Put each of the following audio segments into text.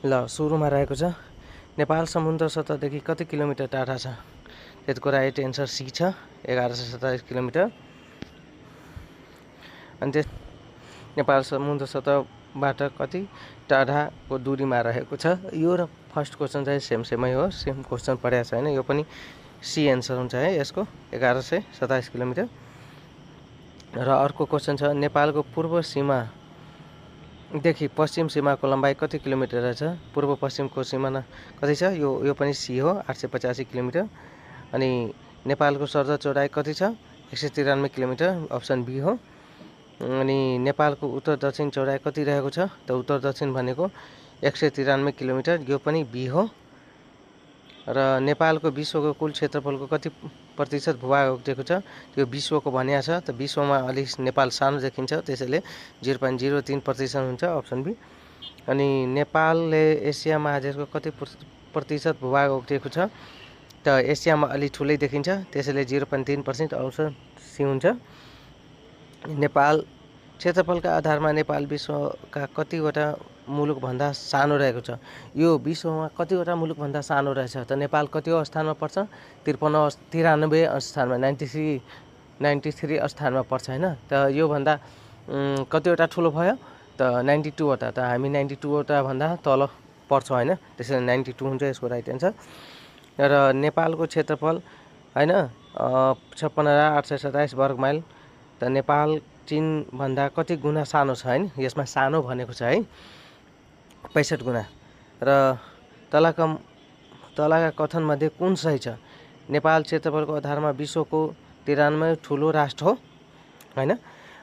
ल सुरुमा रहेको छ नेपाल समुद्र सतहदेखि कति किलोमिटर टाढा छ? त्यसको राइट एन्सर सी छ, 1127 किलोमिटर। अनि त्यस नेपाल समुद्र सतहबाट कति टाढाको दूरीमा रहेको छ? यो र फर्स्ट क्वेसन चाहिँ सेमै हो, सेम क्वेसन पढाएको छैन। यो पनि सी एन्सर हुन्छ है यसको, 1127 किलोमिटर। र अर्को क्वेसन छ नेपालको पूर्व सीमादेखि पश्चिम सीमाको लम्बाइ कति किलोमिटर रहेछ? पूर्व पश्चिमको सिमाना कति छ? यो पनि सी हो, 885 किलोमिटर। अनि नेपालको सर्द चौडाइ कति छ? 193 किलोमिटर, अप्सन बी हो। अनि नेपालको उत्तर दक्षिण चौडाइ कति रहेको छ? त उत्तर दक्षिण भनेको 193 किलोमिटर, यो पनि बी हो। र नेपालको विश्वको कुल क्षेत्रफलको कति प्रतिशत भूभाग ओगटेको छ? त्यो विश्वको भनिया छ, त विश्वमा अलिक नेपाल सानो देखिन्छ, त्यसैले 0.03% हुन्छ, अप्सन बी। अनि नेपालले एसिया महादेशको कति प्रतिशत भूभाग ओगटेको छ? त एसियामा अलि ठुलै देखिन्छ, त्यसैले 0.3%, अप्सन सी हुन्छ। नेपाल क्षेत्रफलका आधारमा नेपाल विश्वका कतिवटा मुलुकभन्दा सानो रहेको छ? यो विश्वमा कतिवटा मुलुकभन्दा सानो रहेछ? त नेपाल कतिवटा स्थानमा पर्छ? 93 स्थानमा, 93 स्थानमा पर्छ होइन। त योभन्दा कतिवटा ठुलो भयो? त 92 वटा, त हामी 92 वटा भन्दा तल पर्छौँ होइन, त्यसैले 92 हुन्छ यसको राइट एन्सर। र नेपालको क्षेत्रफल होइन 56,827 वर्ग माइल, त नेपाल चीनभन्दा कति गुणा सानो छ होइन, यसमा सानो भनेको छ है, 65 गुणा। र तलका कथनमध्ये कुन सही छ? नेपाल क्षेत्रफलको आधारमा विश्वको 93 ठुलो राष्ट्र हो होइन।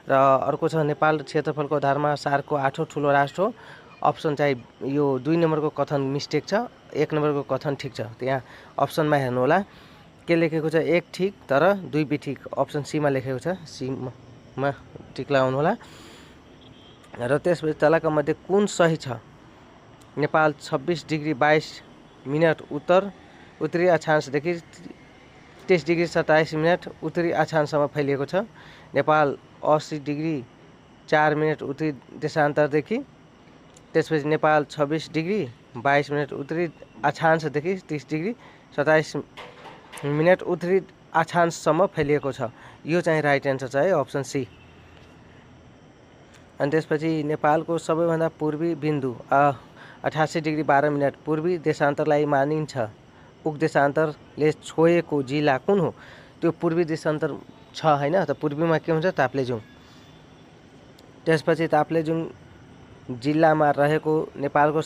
र अर्को छ नेपाल क्षेत्रफलको आधारमा सार्कको 8औं ठुलो राष्ट्र हो। अप्सन चाहिँ यो 2 नम्बरको कथन मिस्टेक छ, 1 नम्बरको कथन ठिक छ। त्यहाँ अप्सनमा हेर्नु होला के लेखेको छ, 1 ठिक तर 2 बेठिक, अप्सन सीमा लेखेको छ, सीमा टिक लगाउनु होला। र त्यसपछि तलका मध्ये कुन सही छ? नेपाल 26 डिग्री 22 मिनट उत्तरी अक्षांशदेखि 23 डिग्री 27 मिनट उत्तरी अक्षांशसम्म फैलिएको छ। नेपाल 80 डिग्री 4 मिनट उत्तरी देशान्तरदेखि, त्यसपछि नेपाल 26 डिग्री 22 मिनट उत्तरी अक्षांशदेखि 30 डिग्री 27 मिनट उत्तरी अक्षांशसम्म फैलिएको छ। यो चाहिँ राइट एन्सर छ है, अप्सन सी। अनि त्यसपछि नेपालको सबैभन्दा पूर्वी बिन्दु 88 डिग्री 12 मिनट पूर्वी देशान्तरलाई मानिन्छ, उक्त देशान्तरले छोएको जिल्ला कुन हो? त्यो पूर्वी देशान्तर छ होइन, त पूर्वीमा के हुन्छ? ताप्लेजुङ। त्यसपछि ताप्लेजुङ जिल्लामा रहेको नेपालको